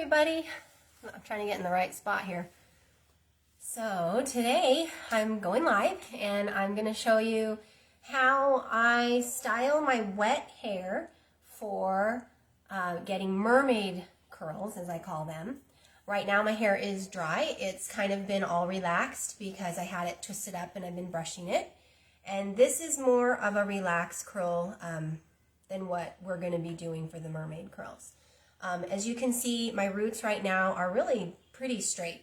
everybody. I'm trying to get in the right spot here. So today I'm going live and I'm going to show you how I style my wet hair for getting mermaid curls, as I call them. Right now my hair is dry. It's kind of been all relaxed because I had it twisted up and I've been brushing it. And this is more of a relaxed curl than what we're going to be doing for the mermaid curls. As you can see, my roots right now are really pretty straight,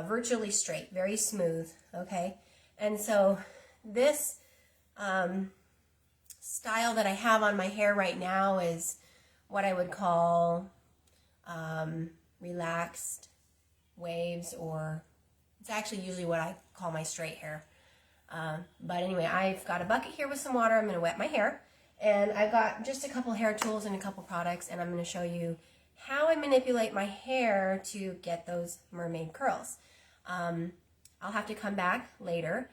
virtually straight, very smooth, okay? And so this style that I have on my hair right now is what I would call relaxed waves, or it's actually usually what I call my straight hair. But anyway, I've got a bucket here with some water. I'm going to wet my hair. And I've got just a couple hair tools and a couple products, and I'm going to show you how I manipulate my hair to get those mermaid curls. I'll have to come back later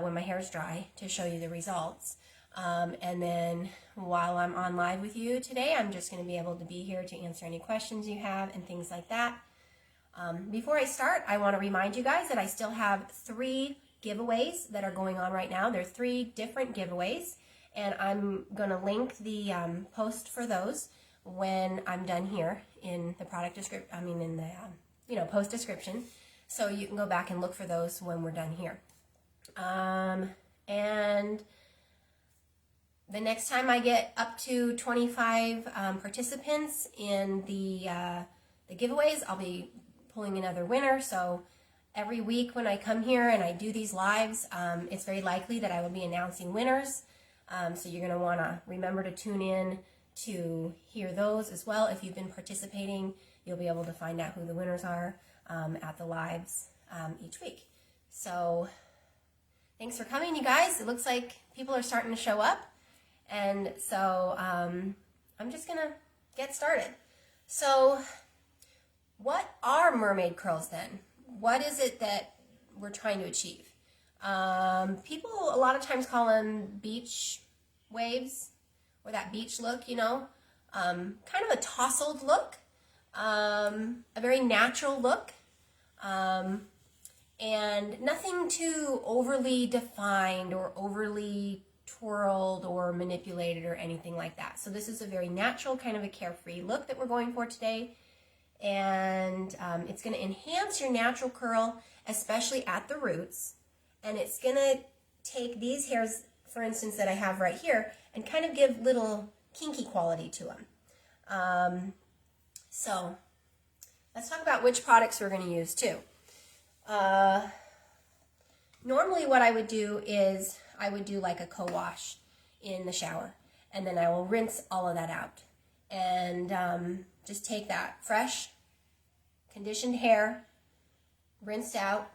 when my hair is dry to show you the results. And then while I'm on live with you today, I'm just going to be able to be here to answer any questions you have and things like that. Before I start, I want to remind you guys that I still have 3 giveaways that are going on right now. There are 3 different giveaways. And I'm going to link the post for those when I'm done here in the product description, in the, post description. So you can go back and look for those when we're done here. And the next time I get up to 25 participants in the giveaways, I'll be pulling another winner. So every week when I come here and I do these lives, it's very likely that I will be announcing winners. So you're going to want to remember to tune in to hear those as well. If you've been participating, you'll be able to find out who the winners are at the lives each week. So thanks for coming, you guys. It looks like people are starting to show up. And so I'm just going to get started. So what are mermaid curls then? What is it that we're trying to achieve? People a lot of times call them beach waves, or that beach look, kind of a tousled look, a very natural look, and nothing too overly defined or overly twirled or manipulated or anything like that. So this is a very natural, kind of a carefree look that we're going for today, and it's going to enhance your natural curl, especially at the roots. And it's going to take these hairs, for instance, that I have right here, and kind of give little kinky quality to them. So let's talk about which products we're going to use too. Normally what I would do is I would do like a co-wash in the shower, and then I will rinse all of that out. And just take that fresh, conditioned hair, rinsed out,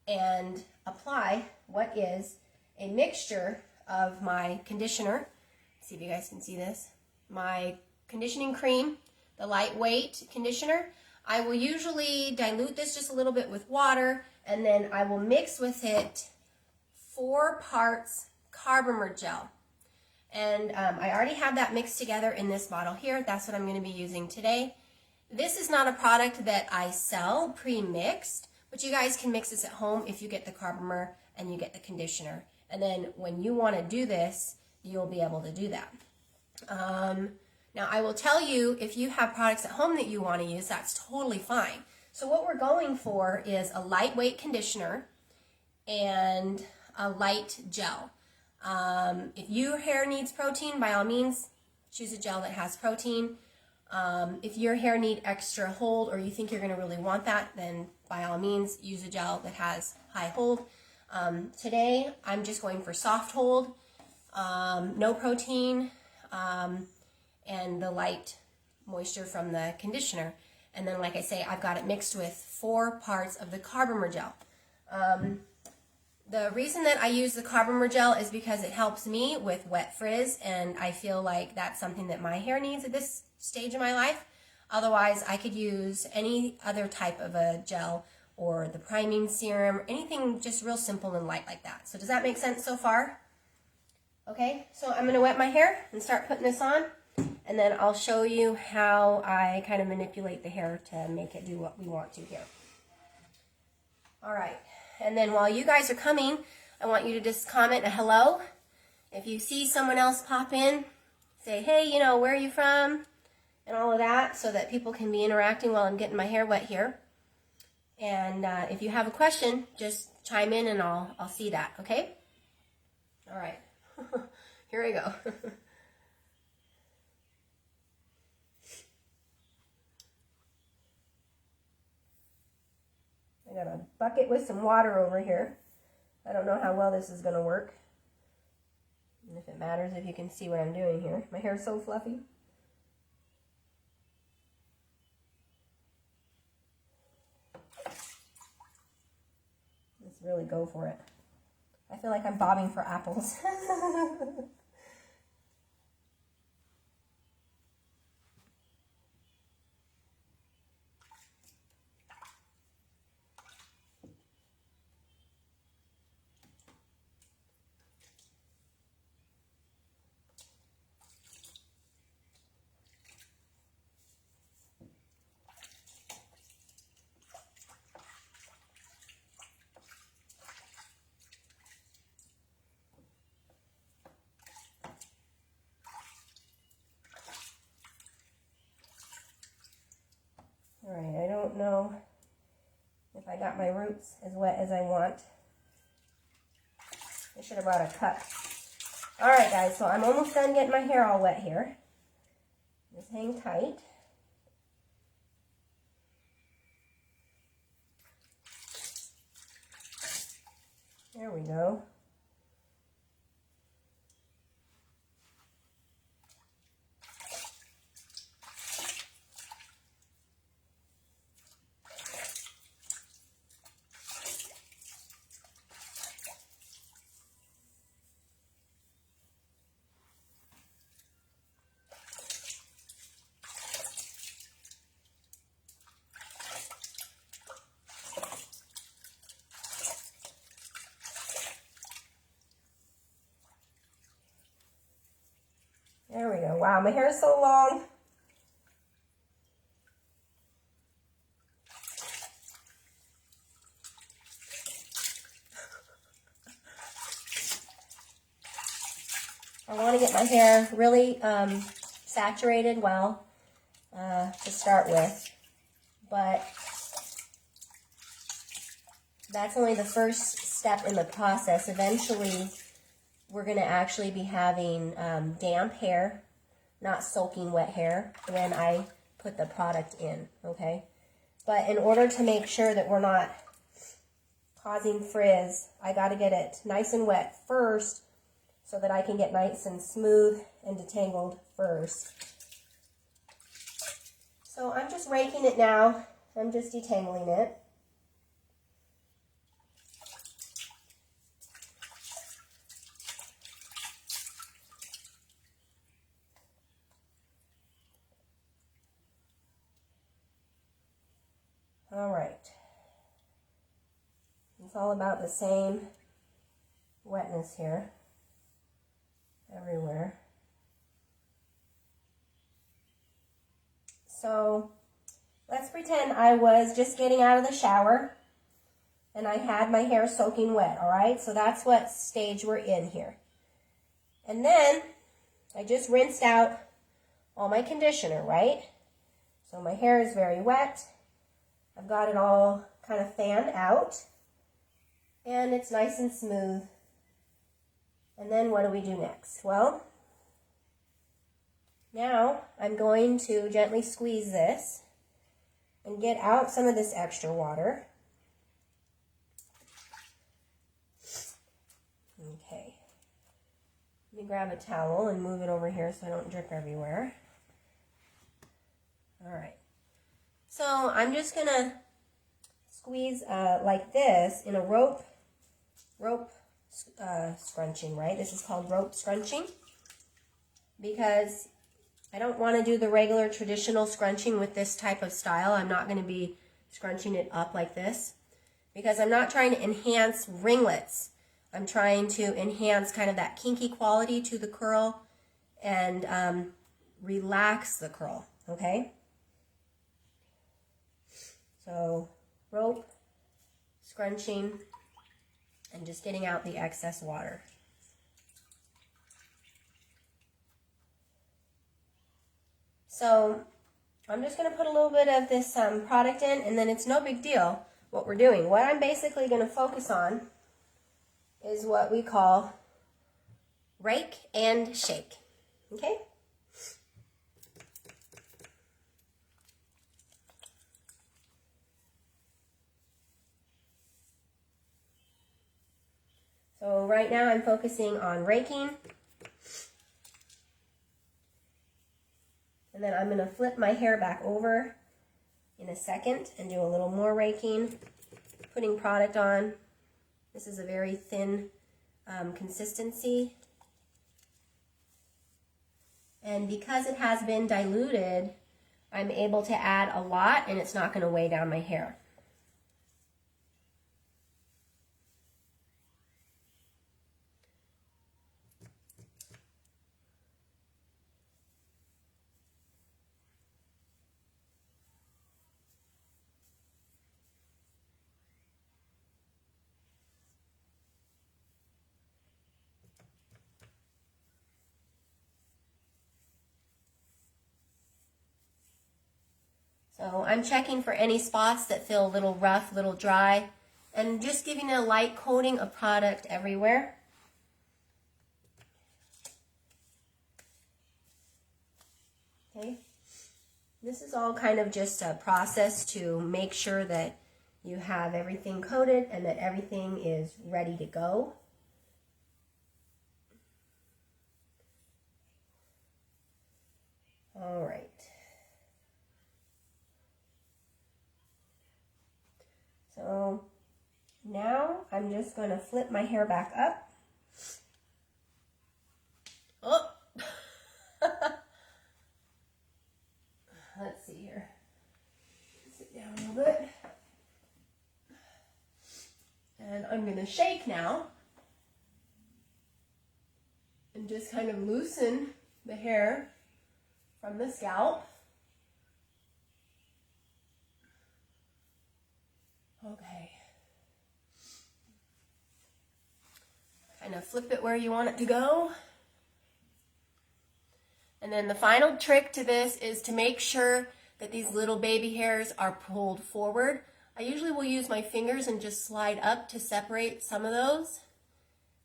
and apply what is a mixture of my conditioner. Let's see if you guys can see this. My conditioning cream, the lightweight conditioner. I will usually dilute this just a little bit with water, and then I will mix with it 4 parts carbomer gel. And I already have that mixed together in this bottle here. That's what I'm going to be using today. This is not a product that I sell pre-mixed, but you guys can mix this at home if you get the carbomer and you get the conditioner. And then when you want to do this, you'll be able to do that. Now I will tell you, if you have products at home that you want to use, that's totally fine. So what we're going for is a lightweight conditioner and a light gel. If your hair needs protein, by all means, choose a gel that has protein. If your hair needs extra hold, or you think you're going to really want that, then by all means, use a gel that has high hold. Today, I'm just going for soft hold, no protein, and the light moisture from the conditioner. And then, like I say, I've got it mixed with 4 parts of the carbomer gel. The reason that I use the carbomer gel is because it helps me with wet frizz, and I feel like that's something that my hair needs at this stage of my life. Otherwise, I could use any other type of a gel, or the priming serum, anything just real simple and light like that. So does that make sense so far? Okay, so I'm going to wet my hair and start putting this on. and then I'll show you how I kind of manipulate the hair to make it do what we want to here. All right, and then while you guys are coming, I want you to just comment a hello. If you see someone else pop in, say, hey, you know, where are you from? And all of that, so that people can be interacting while I'm getting my hair wet here. And if you have a question, just chime in and I'll see that, okay? All right, here we go. I got a bucket with some water over here. I don't know how well this is going to work. And if it matters, if you can see what I'm doing here. My hair's so fluffy. Let's really go for it. I feel like I'm bobbing for apples. All right, I don't know if I got my roots as wet as I want. I should have brought a cup. All right, guys, so I'm almost done getting my hair all wet here. Just hang tight. There we go. There we go. Wow, my hair is so long. I want to get my hair really saturated well to start with, but that's only the first step in the process. Eventually, we're going to actually be having damp hair, not soaking wet hair, when I put the product in, okay? But in order to make sure that we're not causing frizz, I got to get it nice and wet first so that I can get nice and smooth and detangled first. So I'm just raking it now. I'm just detangling it. All right. It's all about the same wetness here, everywhere. So let's pretend I was just getting out of the shower and I had my hair soaking wet, all right? So that's what stage we're in here. And then I just rinsed out all my conditioner, right? So my hair is very wet. I've got it all kind of fanned out, and it's nice and smooth. And then what do we do next? Well, now I'm going to gently squeeze this and get out some of this extra water. Okay. Let me grab a towel and move it over here so I don't drip everywhere. All right. So I'm just going to squeeze like this in a rope scrunching, right? This is called rope scrunching because I don't want to do the regular traditional scrunching with this type of style. I'm not going to be scrunching it up like this because I'm not trying to enhance ringlets. I'm trying to enhance kind of that kinky quality to the curl and relax the curl, okay? So rope, scrunching, and just getting out the excess water. So I'm just going to put a little bit of this product in, and then it's no big deal what we're doing. What I'm basically going to focus on is what we call rake and shake, okay? So right now I'm focusing on raking. And then I'm going to flip my hair back over in a second and do a little more raking, putting product on. This is a very thin consistency. And because it has been diluted, I'm able to add a lot and it's not going to weigh down my hair. So I'm checking for any spots that feel a little rough, a little dry, and just giving a light coating of product everywhere. Okay, this is all kind of just a process to make sure that you have everything coated and that everything is ready to go. All right. So now I'm just going to flip my hair back up. Oh! Let's see here. Sit down a little bit. And I'm going to shake now. And just kind of loosen the hair from the scalp. Okay. Kind of flip it where you want it to go. And then the final trick to this is to make sure that these little baby hairs are pulled forward. I usually will use my fingers and just slide up to separate some of those.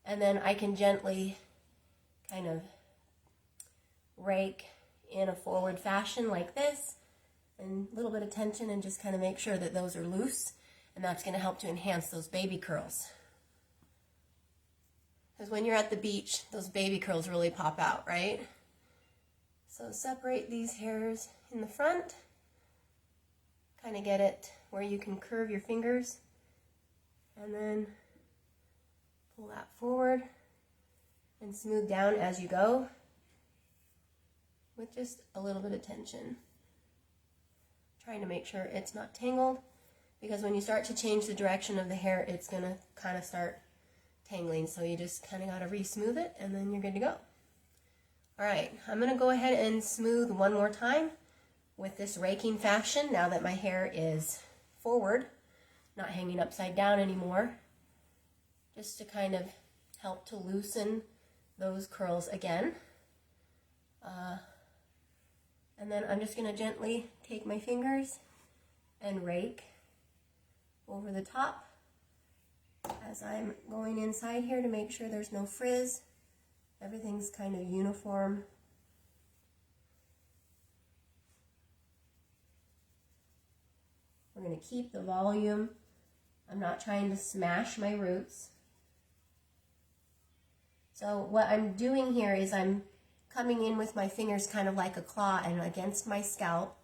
And then I can gently kind of rake in a forward fashion like this. And a little bit of tension and just kind of make sure that those are loose. And that's going to help to enhance those baby curls. Because when you're at the beach, those baby curls really pop out, right? So separate these hairs in the front. Kind of get it where you can curve your fingers. And then pull that forward and smooth down as you go with just a little bit of tension. Trying to make sure it's not tangled. Because when you start to change the direction of the hair, it's going to kind of start tangling. So you just kind of got to re-smooth it, and then you're good to go. All right, I'm going to go ahead and smooth one more time with this raking fashion now that my hair is forward, not hanging upside down anymore, just to kind of help to loosen those curls again. And then I'm just going to gently take my fingers and rake over the top as I'm going inside here to make sure there's no frizz. Everything's kind of uniform. We're going to keep the volume. I'm not trying to smash my roots. So what I'm doing here is I'm coming in with my fingers kind of like a claw and against my scalp,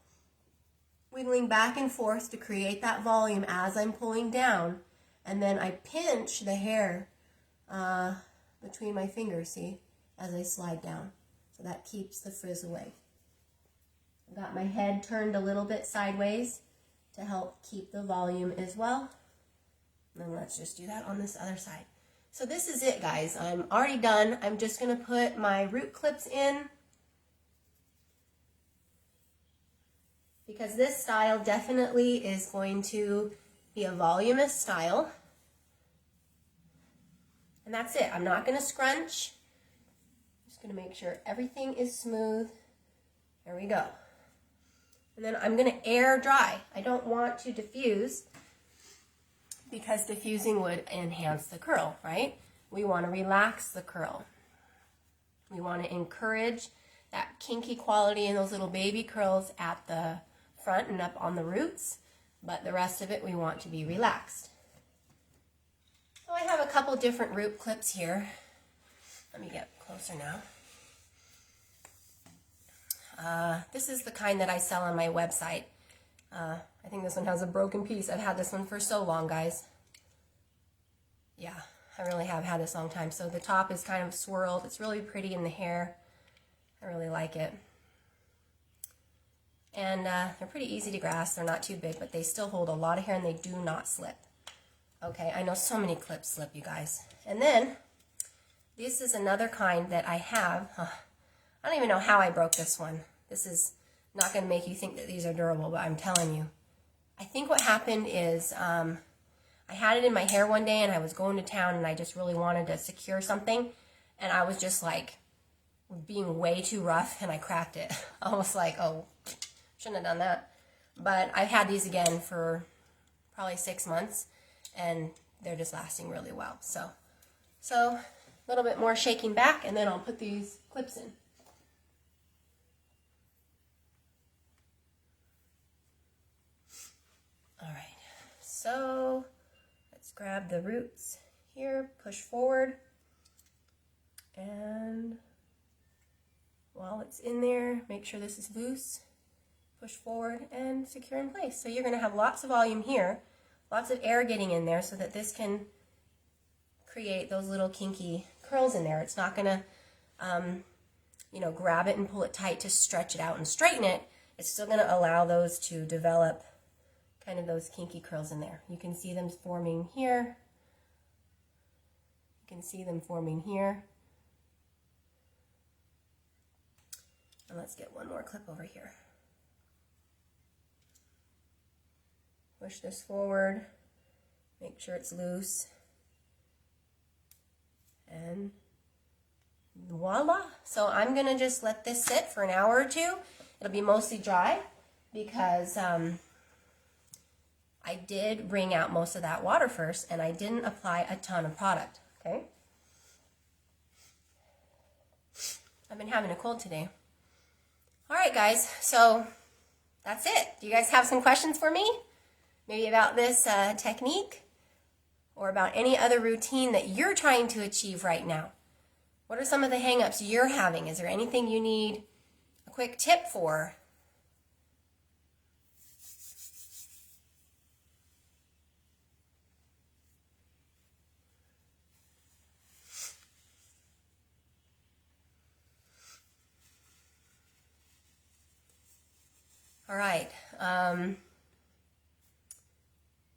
wiggling back and forth to create that volume as I'm pulling down. And then I pinch the hair between my fingers, see, as I slide down. So that keeps the frizz away. I've got my head turned a little bit sideways to help keep the volume as well. And then let's just do that on this other side. So this is it, guys. I'm already done. I'm just going to put my root clips in. because this style definitely is going to be a voluminous style. And that's it. I'm not going to scrunch. I'm just going to make sure everything is smooth. There we go. And then I'm going to air dry. I don't want to diffuse because diffusing would enhance the curl, right? We want to relax the curl. We want to encourage that kinky quality in those little baby curls at the front and up on the roots, but the rest of it we want to be relaxed. So I have a couple different root clips here. Let me get closer now. This is the kind that I sell on my website. I think this one has a broken piece. I've had this one for so long, guys. Yeah, I really have had this a long time. So the top is kind of swirled. It's really pretty in the hair. I really like it. And they're pretty easy to grasp. They're not too big, but they still hold a lot of hair and they do not slip. Okay, I know so many clips slip, you guys. And then, this is another kind that I have. I don't even know how I broke this one. This is not going to make you think that these are durable, but I'm telling you. I think what happened is I had it in my hair one day and I was going to town and I just really wanted to secure something. And I was just like being way too rough and I cracked it. I was like, oh, shouldn't have done that. But I've had these again for probably 6 months and they're just lasting really well. So a little bit more shaking back and then I'll put these clips in. All right, so let's grab the roots here, push forward, and while it's in there, make sure this is loose, push forward, and secure in place. So you're going to have lots of volume here, lots of air getting in there so that this can create those little kinky curls in there. It's not going to, grab it and pull it tight to stretch it out and straighten it. It's still going to allow those to develop kind of those kinky curls in there. You can see them forming here. You can see them forming here. And let's get one more clip over here. Push this forward. Make sure it's loose. And voila. So I'm going to just let this sit for an hour or two. It'll be mostly dry because I did wring out most of that water first and I didn't apply a ton of product, okay? I've been having a cold today. All right, guys, so that's it. Do you guys have some questions for me? Maybe about this technique or about any other routine that you're trying to achieve right now? What are some of the hang-ups you're having? Is there anything you need a quick tip for? All right,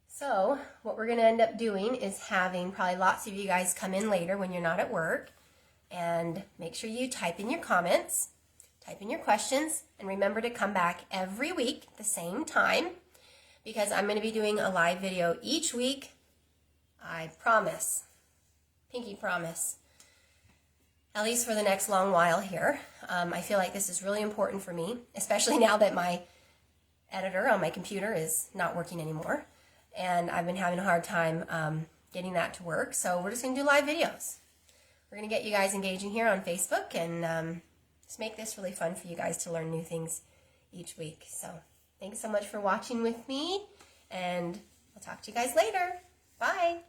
so what we're going to end up doing is having probably lots of you guys come in later when you're not at work, and make sure you type in your comments, type in your questions, and remember to come back every week at the same time, because I'm going to be doing a live video each week. I promise, pinky promise, at least for the next long while here. I feel like this is really important for me, especially now that my editor on my computer is not working anymore, and I've been having a hard time getting that to work. So we're just going to do live videos. We're going to get you guys engaging here on Facebook and just make this really fun for you guys to learn new things each week. So thanks so much for watching with me, and I'll talk to you guys later. Bye.